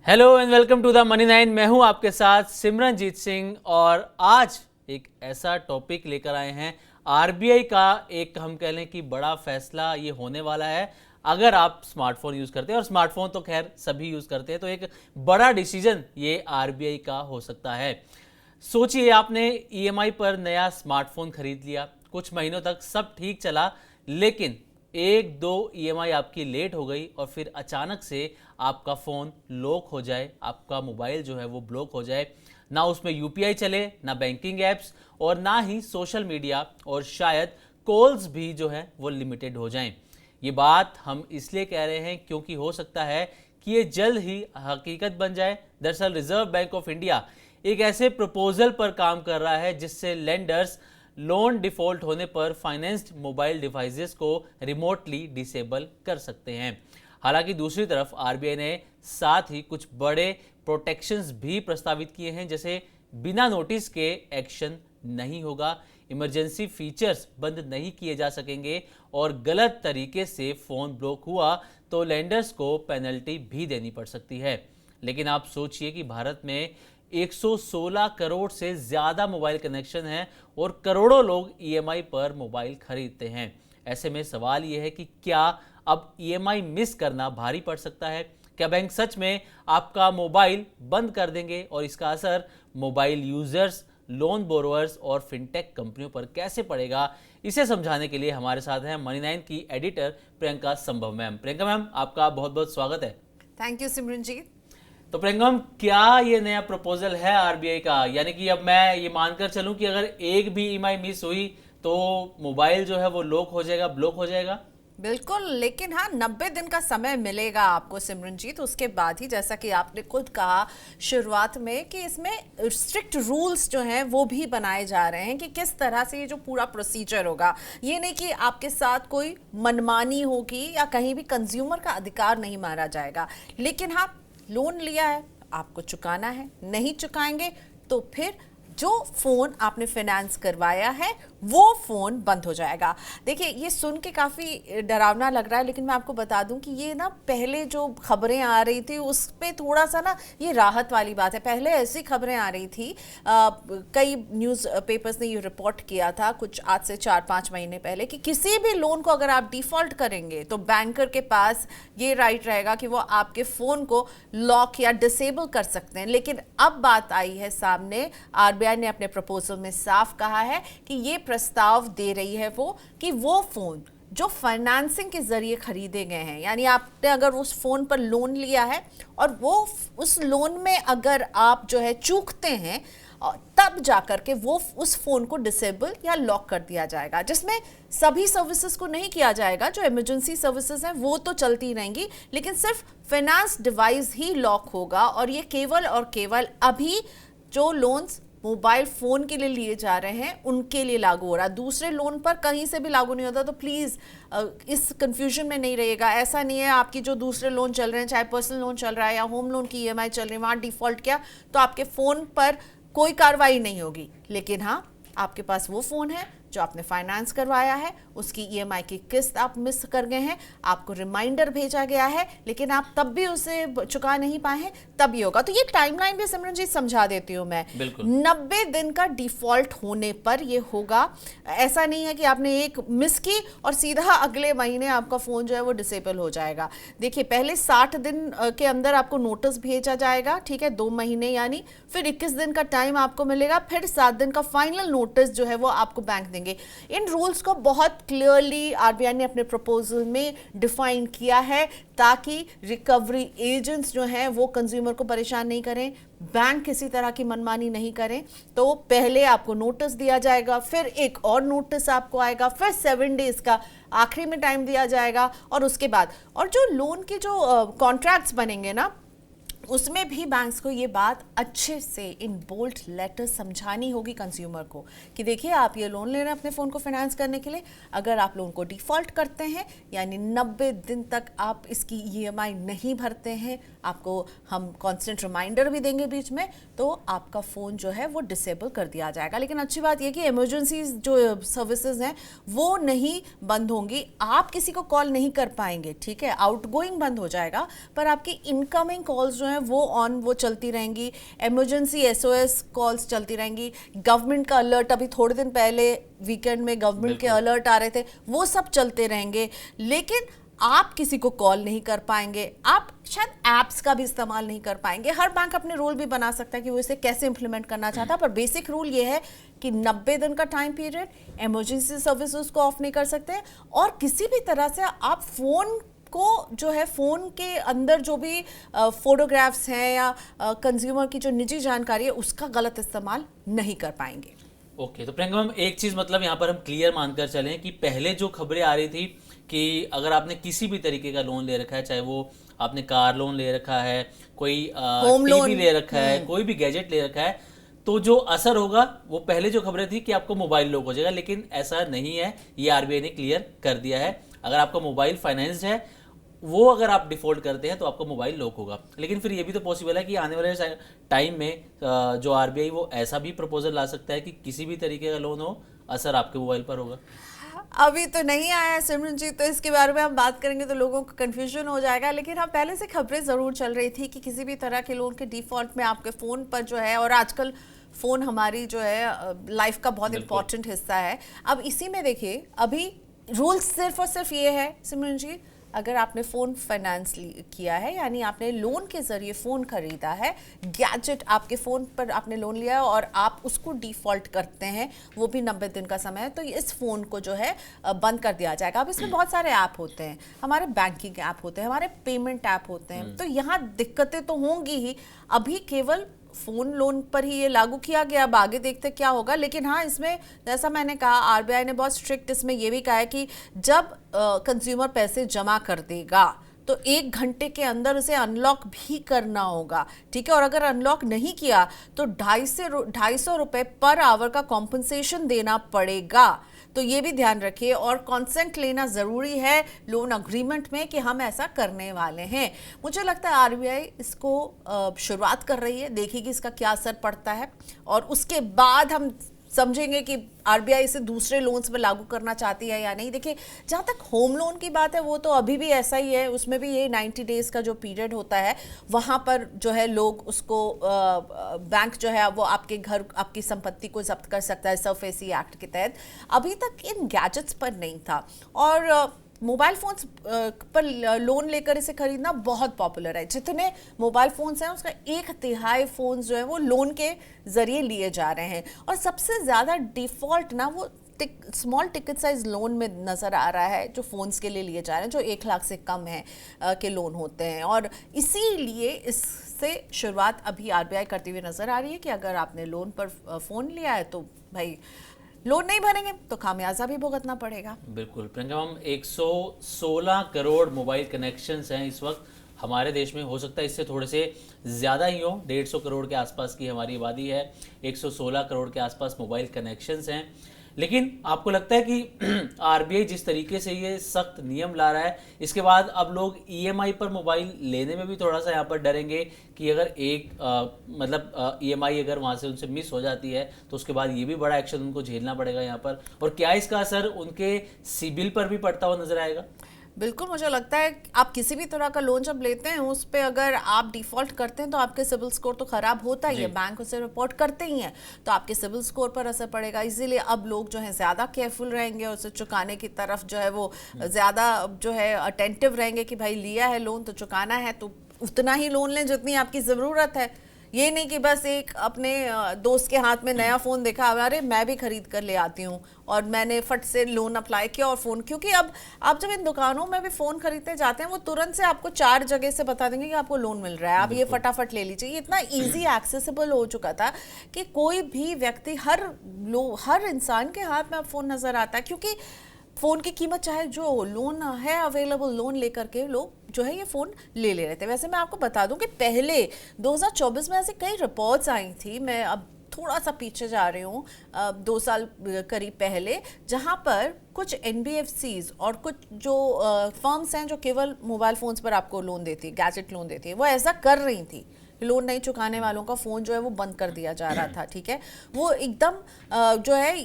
Hello and welcome to the money nine. मैं हूं आपके साथ सिमरनजीत सिंह और आज एक ऐसा टॉपिक लेकर आए हैं। आरबीआई का एक हम कह लें कि बड़ा फैसला ये होने वाला है। अगर आप स्मार्टफोन यूज़ करते हैं और स्मार्टफोन तो खैर सभी यूज़ करते हैं, तो एक बड़ा डिसीजन ये आरबीआई का हो सकता है। सोचिए आपने ईएमआई पर नया स्मार्टफोन खरीद लिया, कुछ महीनों तक सब ठीक चला, लेकिन एक दो ईएमआई आपकी लेट हो गई और फिर अचानक से आपका फ़ोन लॉक हो जाए, आपका मोबाइल जो है वो ब्लॉक हो जाए। ना उसमें यूपीआई चले, ना बैंकिंग ऐप्स और ना ही सोशल मीडिया, और शायद कॉल्स भी जो है वो लिमिटेड हो जाएं। ये बात हम इसलिए कह रहे हैं क्योंकि हो सकता है कि ये जल्द ही हकीकत बन जाए। दरअसल रिजर्व बैंक ऑफ इंडिया एक ऐसे प्रपोजल पर काम कर रहा है जिससे लेंडर्स लोन डिफॉल्ट होने पर फाइनेंस्ड मोबाइल डिवाइसेस को रिमोटली डिसेबल कर सकते हैं। हालांकि दूसरी तरफ आरबीआई ने साथ ही कुछ बड़े प्रोटेक्शंस भी प्रस्तावित किए हैं, जैसे बिना नोटिस के एक्शन नहीं होगा, इमरजेंसी फीचर्स बंद नहीं किए जा सकेंगे और गलत तरीके से फ़ोन ब्लॉक हुआ तो लेंडर्स को पेनल्टी भी देनी पड़ सकती है। लेकिन आप सोचिए कि भारत में 116 करोड़ से ज़्यादा मोबाइल कनेक्शन हैं और करोड़ों लोग ईएमआई पर मोबाइल खरीदते हैं। ऐसे में सवाल यह है कि क्या अब ईएमआई मिस करना भारी पड़ सकता है? क्या बैंक सच में आपका मोबाइल बंद कर देंगे और इसका असर मोबाइल यूजर्स, लोन बोरोअर्स और फिनटेक कंपनियों पर कैसे पड़ेगा? इसे समझाने के लिए हमारे साथ हैं मनी नाइन की एडिटर प्रियंका संभव मैम। प्रियंका मैम, आपका बहुत बहुत स्वागत है। Thank you Simranjeet. तो प्रियंका मैम, क्या ये नया प्रपोजल है आरबीआई का? यानी कि अब मैं ये मानकर चलूं कि अगर एक भी ईएमआई मिस हुई तो मोबाइल जो है वो लॉक हो जाएगा, ब्लॉक हो जाएगा? बिल्कुल, लेकिन हाँ 90 दिन का समय मिलेगा आपको सिमरनजीत। उसके बाद ही, जैसा कि आपने खुद कहा शुरुआत में, कि इसमें स्ट्रिक्ट रूल्स जो हैं वो भी बनाए जा रहे हैं कि किस तरह से ये जो पूरा प्रोसीजर होगा। ये नहीं कि आपके साथ कोई मनमानी होगी या कहीं भी कंज्यूमर का अधिकार नहीं मारा जाएगा। लेकिन हाँ, लोन लिया है, आपको चुकाना है, नहीं चुकाएंगे तो फिर जो फ़ोन आपने फाइनेंस करवाया है वो फ़ोन बंद हो जाएगा। देखिए, ये सुन के काफ़ी डरावना लग रहा है, लेकिन मैं आपको बता दूं कि ये ना पहले जो खबरें आ रही थी उस पे थोड़ा सा ना ये राहत वाली बात है। पहले ऐसी खबरें आ रही थी, कई न्यूज़ पेपर्स ने ये रिपोर्ट किया था कुछ आज से 4-5 महीने पहले कि किसी भी लोन को अगर आप डिफ़ॉल्ट करेंगे तो बैंकर के पास ये राइट रहेगा कि वो आपके फ़ोन को लॉक या डिसेबल कर सकते हैं। लेकिन अब बात आई है सामने, आरबीआई ने अपने प्रपोजल में साफ कहा है कि ये प्रस्ताव दे रही है वो कि वो फोन जो फाइनेंसिंग के जरिए खरीदे गए हैं, यानी आपने अगर उस फोन पर लोन लिया है और वो उस लोन में अगर आप जो है चूकते हैं, तब जाकर के वो उस फोन को डिसेबल या लॉक कर दिया जाएगा। जिसमें सभी सर्विसेज को नहीं किया जाएगा, जो इमरजेंसी सर्विसेज हैं वो तो चलती रहेंगी, लेकिन सिर्फ फाइनेंस डिवाइस ही लॉक होगा। और ये केवल और केवल अभी जो लोन्स मोबाइल फ़ोन के लिए लिए जा रहे हैं उनके लिए लागू हो रहा है। दूसरे लोन पर कहीं से भी लागू नहीं होता। तो प्लीज़ इस कंफ्यूजन में नहीं रहिएगा। ऐसा नहीं है आपकी जो दूसरे लोन चल रहे हैं, चाहे पर्सनल लोन चल रहा है या होम लोन की ईएमआई चल रही है, वहाँ डिफ़ॉल्ट किया तो आपके फ़ोन पर कोई कार्रवाई नहीं होगी। लेकिन हाँ, आपके पास वो फ़ोन है जो आपने फाइनेंस करवाया है, उसकी ईएमआई की किस्त आप मिस कर गए हैं, आपको रिमाइंडर भेजा गया है लेकिन आप तब भी उसे चुका नहीं पाए हैं, तब ही होगा। तो ये टाइमलाइन भी सिमरनजीत समझा देती हूँ मैं। 90 दिन का डिफॉल्ट होने पर ये होगा। ऐसा नहीं है कि आपने एक मिस की और सीधा अगले महीने आपका फ़ोन जो है वो डिसेबल हो जाएगा। देखिए, पहले 60 दिन के अंदर आपको नोटिस भेजा जाएगा, ठीक है, 2 महीने यानी, फिर 21 दिन का टाइम आपको मिलेगा, फिर 7 दिन का फाइनल नोटिस जो है वो आपको बैंक देंगे। इन रूल्स को बहुत क्लियरली आरबीआई ने अपने प्रपोजल में डिफाइन किया है ताकि रिकवरी एजेंट्स जो हैं वो कंज्यूमर को परेशान नहीं करें, बैंक किसी तरह की मनमानी नहीं करें। तो पहले आपको नोटिस दिया जाएगा, फिर एक और नोटिस आपको आएगा, फिर 7 डेज का आखिरी में टाइम दिया जाएगा और उसके बाद, और जो लोन के जो कॉन्ट्रैक्ट्स बनेंगे ना, उसमें भी बैंक्स को ये बात अच्छे से इन बोल्ड लेटर समझानी होगी कंज्यूमर को कि देखिए, आप ये लोन ले रहे हैं अपने फ़ोन को फाइनेंस करने के लिए, अगर आप लोन को डिफ़ॉल्ट करते हैं यानी 90 दिन तक आप इसकी ईएमआई नहीं भरते हैं, आपको हम कांस्टेंट रिमाइंडर भी देंगे बीच में, तो आपका फ़ोन जो है वो डिसेबल कर दिया जाएगा। लेकिन अच्छी बात यह कि इमरजेंसी जो सर्विसेज हैं वो नहीं बंद होंगी, आप किसी को कॉल नहीं कर पाएंगे, ठीक है, आउटगोइंग बंद हो जाएगा, पर आपकी इनकमिंग कॉल्स जो हैं वो चलती रहेंगी, इमरजेंसी एसओएस कॉल्स चलती रहेंगी, गवर्नमेंट का अलर्ट, अभी थोड़े दिन पहले वीकेंड में गवर्नमेंट के अलर्ट आ रहे थे, वो सब चलते रहेंगे। लेकिन आप किसी को कॉल नहीं कर पाएंगे, आप शायद ऐप्स का भी इस्तेमाल नहीं कर पाएंगे। हर बैंक अपने रूल भी बना सकता है कि वो इसे कैसे इंप्लीमेंट करना चाहता है, पर बेसिक रूल ये है कि 90 दिन का टाइम पीरियड, इमरजेंसी सर्विसेज को ऑफ नहीं कर सकते, और किसी भी तरह से आप फोन को जो है, फोन के अंदर जो भी फोटोग्राफ्स हैं या कंज्यूमर की जो निजी जानकारी है उसका गलत इस्तेमाल नहीं कर पाएंगे। ओके, तो प्रियंका मैम एक चीज़ मतलब यहाँ पर हम क्लियर मानकर चलें कि पहले जो खबरें आ रही थी कि अगर आपने किसी भी तरीके का लोन ले रखा है, चाहे वो आपने कार लोन ले रखा है, कोई टीवी ले रखा है, कोई भी गैजेट ले रखा है, तो जो असर होगा वो पहले जो खबरें थी कि आपको मोबाइल लॉक हो जाएगा, लेकिन ऐसा नहीं है। ये आरबीआई ने क्लियर कर दिया है, अगर आपका मोबाइल फाइनेंस्ड है, वो अगर आप डिफॉल्ट करते हैं तो आपका मोबाइल लॉक होगा। लेकिन फिर ये भी तो पॉसिबल है कि आने वाले टाइम में जो आरबीआई वो ऐसा भी प्रपोजल ला सकता है कि किसी भी तरीके का लोन हो, असर आपके मोबाइल पर होगा। अभी तो नहीं आया है सिमरन जी, तो इसके बारे में हम बात करेंगे तो लोगों को कंफ्यूजन हो जाएगा। लेकिन हाँ, पहले से खबरें ज़रूर चल रही थी कि किसी भी तरह के लोन के डिफॉल्ट में आपके फ़ोन पर जो है, और आजकल फ़ोन हमारी जो है लाइफ का बहुत इंपॉर्टेंट हिस्सा है। अब इसी में देखिए, अभी रूल सिर्फ और सिर्फ ये है सिमरन जी, अगर आपने फ़ोन फाइनेंस किया है, यानी आपने लोन के ज़रिए फ़ोन खरीदा है, गैजेट आपके फ़ोन पर आपने लोन लिया है और आप उसको डिफ़ॉल्ट करते हैं, वो भी 90 दिन का समय है, तो इस फ़ोन को जो है बंद कर दिया जाएगा। अब इसमें बहुत सारे ऐप होते हैं, हमारे बैंकिंग ऐप होते हैं, हमारे पेमेंट ऐप होते हैं, तो यहाँ दिक्कतें तो होंगी ही। अभी केवल फ़ोन लोन पर ही ये लागू किया गया, अब आगे देखते क्या होगा। लेकिन हाँ, इसमें जैसा मैंने कहा, आरबीआई ने बहुत स्ट्रिक्ट इसमें ये भी कहा है कि जब कंज्यूमर पैसे जमा कर देगा तो 1 घंटे के अंदर उसे अनलॉक भी करना होगा, ठीक है। और अगर अनलॉक नहीं किया तो 250 रुपये पर आवर का कॉम्पनसेशन देना पड़ेगा। तो ये भी ध्यान रखिए, और कॉन्सेंट लेना ज़रूरी है लोन अग्रीमेंट में कि हम ऐसा करने वाले हैं। मुझे लगता है आरबीआई इसको शुरुआत कर रही है, देखेगी इसका क्या असर पड़ता है, और उसके बाद हम समझेंगे कि आरबीआई इसे दूसरे लोन्स में लागू करना चाहती है या नहीं। देखिए, जहाँ तक होम लोन की बात है, वो तो अभी भी ऐसा ही है, उसमें भी ये 90 डेज़ का जो पीरियड होता है, वहाँ पर जो है लोग उसको बैंक जो है वो आपके घर, आपकी संपत्ति को जब्त कर सकता है सरफेसी एक्ट के तहत। अभी तक इन गैजेट्स पर नहीं था, और मोबाइल फ़ोन्स पर लोन लेकर इसे खरीदना बहुत पॉपुलर है। जितने मोबाइल फ़ोन्स हैं उसका 1/3 फ़ोन्स जो है वो लोन के ज़रिए लिए जा रहे हैं, और सबसे ज़्यादा डिफ़ॉल्ट ना वो स्मॉल टिकट साइज लोन में नज़र आ रहा है, जो फ़ोन्स के लिए लिए जा रहे हैं, जो 1 लाख से कम है के लोन होते हैं। और इसीलिए इससे शुरुआत अभी आरबीआई करती हुई नज़र आ रही है कि अगर आपने लोन पर फ़ोन लिया है तो भाई लोन नहीं भरेंगे तो खामियाजा भी भुगतना पड़ेगा। बिल्कुल प्रियंका, हम 116 करोड़ मोबाइल कनेक्शंस हैं इस वक्त हमारे देश में। हो सकता है इससे थोड़े से ज़्यादा ही हो, 150 करोड़ के आसपास की हमारी आबादी है, 116 करोड़ के आसपास मोबाइल कनेक्शंस हैं। लेकिन आपको लगता है कि आरबीआई जिस तरीके से ये सख्त नियम ला रहा है, इसके बाद अब लोग ईएमआई पर मोबाइल लेने में भी थोड़ा सा यहाँ पर डरेंगे कि अगर एक ईएमआई अगर वहाँ से उनसे मिस हो जाती है तो उसके बाद ये भी बड़ा एक्शन उनको झेलना पड़ेगा यहाँ पर, और क्या इसका असर उनके सिबिल पर भी पड़ता हुआ नजर आएगा? बिल्कुल, मुझे लगता है आप किसी भी तरह का लोन जब लेते हैं उस पे अगर आप डिफ़ॉल्ट करते हैं तो आपके सिबिल स्कोर तो ख़राब होता ही है, बैंक उसे रिपोर्ट करते ही हैं, तो आपके सिबिल स्कोर पर असर पड़ेगा। इसीलिए अब लोग जो है ज़्यादा केयरफुल रहेंगे, और उसे चुकाने की तरफ जो है वो ज़्यादा जो है अटेंटिव रहेंगे कि भाई लिया है लोन तो चुकाना है, तो उतना ही लोन लें जितनी आपकी ज़रूरत है। ये नहीं कि बस एक अपने दोस्त के हाथ में नया फ़ोन देखा, अरे मैं भी खरीद कर ले आती हूँ और मैंने फट से लोन अप्लाई किया और फ़ोन, क्योंकि अब आप जब इन दुकानों में भी फ़ोन खरीदते जाते हैं वो तुरंत से आपको 4 जगह से बता देंगे कि आपको लोन मिल रहा है, आप ये फटाफट ले लीजिए। ये इतना ईजी एक्सेसिबल हो चुका था कि कोई भी व्यक्ति, हर इंसान के हाथ में अब फ़ोन नज़र आता है, क्योंकि फ़ोन की कीमत चाहे जो लोन है अवेलेबल, लोन लेकर के लोग जो है ये फ़ोन ले रहे थे। वैसे मैं आपको बता दूं कि पहले 2024 में ऐसे कई रिपोर्ट्स आई थी, मैं अब थोड़ा सा पीछे जा रही हूँ, 2 साल करीब पहले, जहाँ पर कुछ NBFCs और कुछ जो फर्म्स हैं जो केवल मोबाइल फ़ोन्स पर आपको लोन देती है, गैजेट लोन देती है, वो ऐसा कर रही थी। लोन नहीं चुकाने वालों का फ़ोन जो है वो बंद कर दिया जा रहा था, ठीक है। वो एकदम जो है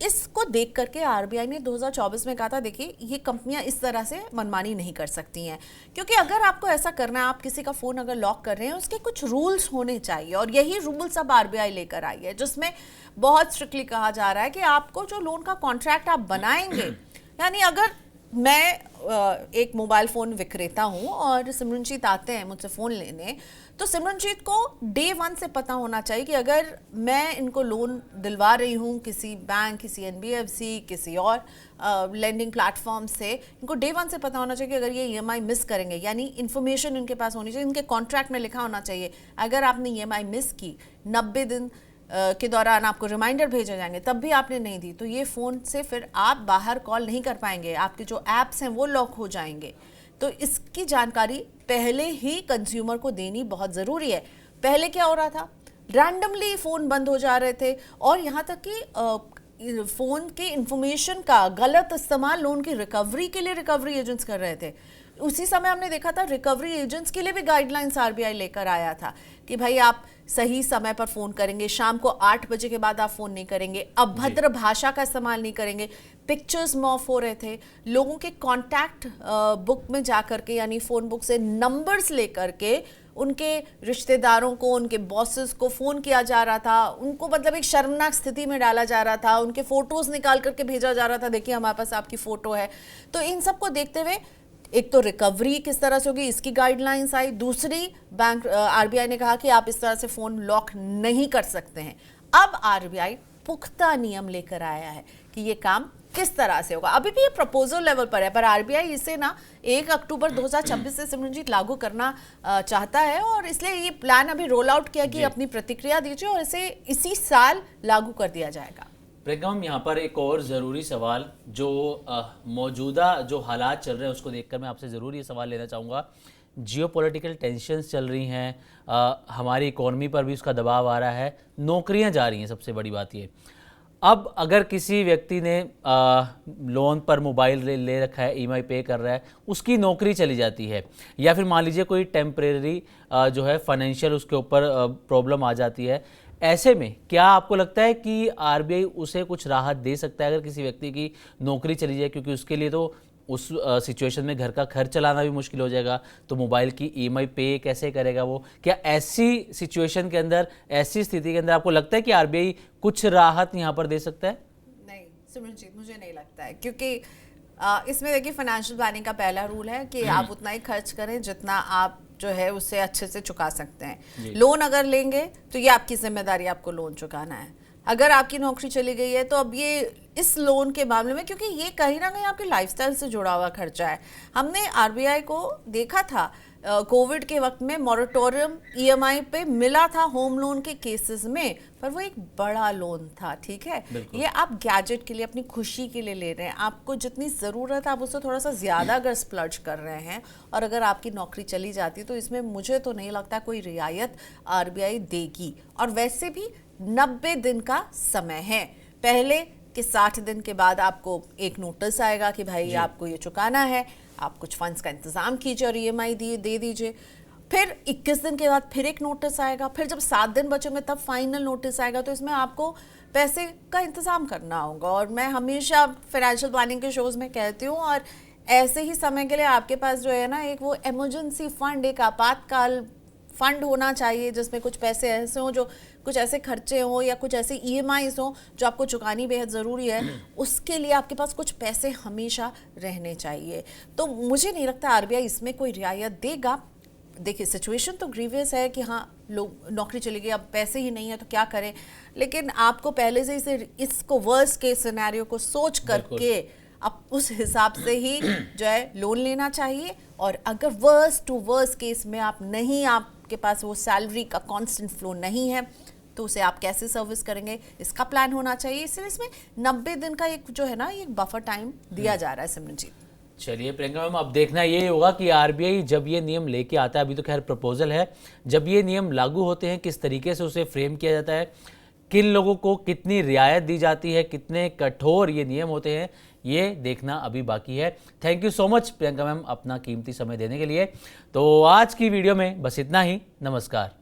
इसको देख करके आरबीआई ने 2024 में कहा था देखिए ये कंपनियां इस तरह से मनमानी नहीं कर सकती हैं, क्योंकि अगर आपको ऐसा करना है, आप किसी का फ़ोन अगर लॉक कर रहे हैं, उसके कुछ रूल्स होने चाहिए। और यही रूल्स अब आरबीआई लेकर आई है, जिसमें बहुत स्ट्रिक्टली कहा जा रहा है कि आपको जो लोन का कॉन्ट्रैक्ट आप बनाएंगे, यानी अगर मैं एक मोबाइल फ़ोन विक्रेता हूँ और सिमरनजीत आते हैं मुझसे फ़ोन लेने, तो सिमरनजीत को डे 1 से पता होना चाहिए कि अगर मैं इनको लोन दिलवा रही हूँ किसी बैंक, किसी एनबीएफसी, किसी और लेंडिंग प्लेटफॉर्म से, इनको डे 1 से पता होना चाहिए कि अगर ये ईएमआई मिस करेंगे, यानी इन्फॉर्मेशन इनके पास होनी चाहिए, इनके कॉन्ट्रैक्ट में लिखा होना चाहिए अगर आपने ईएमआई मिस की 90 दिन के दौरान आपको रिमाइंडर भेजे जाएंगे, तब भी आपने नहीं दी तो ये फ़ोन से फिर आप बाहर कॉल नहीं कर पाएंगे, आपके जो ऐप्स हैं वो लॉक हो जाएंगे। तो इसकी जानकारी पहले ही कंज्यूमर को देनी बहुत ज़रूरी है। पहले क्या हो रहा था, रैंडमली फ़ोन बंद हो जा रहे थे, और यहाँ तक कि फ़ोन के इंफॉर्मेशन का गलत इस्तेमाल लोन की रिकवरी के लिए रिकवरी एजेंट्स कर रहे थे। उसी समय हमने देखा था रिकवरी एजेंट्स के लिए भी गाइडलाइंस आरबीआई लेकर आया था कि भाई आप सही समय पर फ़ोन करेंगे, शाम को 8 बजे के बाद आप फ़ोन नहीं करेंगे, अभद्र भाषा का इस्तेमाल नहीं करेंगे, पिक्चर्स मॉफ हो रहे थे, लोगों के कॉन्टैक्ट बुक में जा कर के, यानी फ़ोन बुक से नंबर्स लेकर के उनके रिश्तेदारों को, उनके बॉसेस को फ़ोन किया जा रहा था, उनको मतलब एक शर्मनाक स्थिति में डाला जा रहा था, उनके फ़ोटोज़ निकाल करके भेजा जा रहा था, देखिए हमारे पास आपकी फ़ोटो है। तो इन सबको देखते हुए एक तो रिकवरी किस तरह से होगी इसकी गाइडलाइंस आई, दूसरी बैंक आरबीआई ने कहा कि आप इस तरह से फ़ोन लॉक नहीं कर सकते हैं। अब आरबीआई पुख्ता नियम लेकर आया है कि ये काम किस तरह से होगा। अभी भी ये प्रपोजल लेवल पर है, पर आरबीआई इसे ना 1 अक्टूबर 2026 से सिमरनजीत लागू करना चाहता है, और इसलिए ये प्लान अभी रोल आउट किया कि अपनी प्रतिक्रिया दीजिए और इसे इसी साल लागू कर दिया जाएगा। प्रियंका मैम, यहाँ पर एक और ज़रूरी सवाल, जो मौजूदा जो हालात चल रहे हैं उसको देखकर मैं आपसे ज़रूर ये सवाल लेना चाहूँगा। जियोपॉलिटिकल टेंशन्स चल रही हैं, हमारी इकोनॉमी पर भी उसका दबाव आ रहा है, नौकरियाँ जा रही हैं, सबसे बड़ी बात ये। अब अगर किसी व्यक्ति ने लोन पर मोबाइल ले रखा है, ईएमआई पे कर रहा है, उसकी नौकरी चली जाती है, या फिर मान लीजिए कोई टेम्परेरी जो है फाइनेंशियल उसके ऊपर प्रॉब्लम आ जाती है, ऐसे में क्या आपको लगता है कि आरबीआई उसे कुछ राहत दे सकता है अगर किसी व्यक्ति की नौकरी चली जाए? क्योंकि उसके लिए तो उस सिचुएशन में घर का खर्च चलाना भी मुश्किल हो जाएगा, तो मोबाइल की ईएमआई पे कैसे करेगा वो? क्या ऐसी सिचुएशन के अंदर, ऐसी स्थिति के अंदर आपको लगता है कि आरबीआई कुछ राहत यहाँ पर दे सकता है? नहीं सिमरनजीत, मुझे नहीं लगता है, क्योंकि इसमें देखिए फाइनेंशियल प्लानिंग का पहला रूल है कि आप उतना ही खर्च करें जितना आप जो है उससे अच्छे से चुका सकते हैं। लोन अगर लेंगे तो ये आपकी जिम्मेदारी, आपको लोन चुकाना है। अगर आपकी नौकरी चली गई है तो अब ये इस लोन के मामले में, क्योंकि ये कहीं ना कहीं आपकी लाइफस्टाइल से जुड़ा हुआ खर्चा है। हमने आरबीआई को देखा था कोविड के वक्त में मॉरेटोरियम ईएमआई पे मिला था होम लोन के केसेस में, पर वो एक बड़ा लोन था, ठीक है। ये आप गैजेट के लिए, अपनी खुशी के लिए ले रहे हैं, आपको जितनी ज़रूरत है आप उससे थोड़ा सा ज़्यादा अगर स्प्लर्ज कर रहे हैं, और अगर आपकी नौकरी चली जाती तो इसमें मुझे तो नहीं लगता कोई रियायत आरबीआई देगी। और वैसे भी 90 दिन का समय है, पहले कि 60 दिन के बाद आपको एक नोटिस आएगा कि भाई आपको ये चुकाना है, आप कुछ फंड्स का इंतजाम कीजिए और ईएमआई दे दीजिए। फिर 21 दिन के बाद फिर एक नोटिस आएगा, फिर जब 7 दिन बचेंगे तब फाइनल नोटिस आएगा। तो इसमें आपको पैसे का इंतजाम करना होगा, और मैं हमेशा फाइनेंशियल प्लानिंग के शोज़ में कहती हूँ, और ऐसे ही समय के लिए आपके पास जो है ना एक वो इमरजेंसी फंड, एक आपातकाल फंड होना चाहिए, जिसमें कुछ पैसे ऐसे हों जो कुछ ऐसे खर्चे हों या कुछ ऐसे ईएमआईज़ हों जो आपको चुकानी बेहद ज़रूरी है, उसके लिए आपके पास कुछ पैसे हमेशा रहने चाहिए। तो मुझे नहीं लगता आरबीआई इसमें कोई रियायत देगा। देखिए सिचुएशन तो ग्रीवियस है कि हाँ लोग नौकरी चली गई, अब पैसे ही नहीं है तो क्या करें, लेकिन आपको पहले से इसे इसको वर्स्ट केस सिनेरियो को सोच करके अब उस हिसाब से ही जो है लोन लेना चाहिए। और अगर वर्स्ट टू वर्स्ट केस में आपके पास वो सैलरी का कांस्टेंट फ्लो नहीं है तो उसे आप कैसे सर्विस करेंगे, इसका प्लान होना चाहिए। इसलिए इसमें 90 दिन का एक जो है ना एक बफर टाइम दिया जा रहा है सिमरनजीत। चलिए प्रियंका मैम, अब देखना ये होगा कि आरबीआई जब ये नियम लेके आता है, अभी तो खैर प्रपोजल है, जब ये नियम लागू होते हैं किस तरीके से उसे फ्रेम किया जाता है, किन लोगों को कितनी रियायत दी जाती है, कितने कठोर ये नियम होते हैं, ये देखना अभी बाकी है। Thank you so much Priyanka ma'am अपना कीमती समय देने के लिए। तो आज की वीडियो में बस इतना ही। नमस्कार।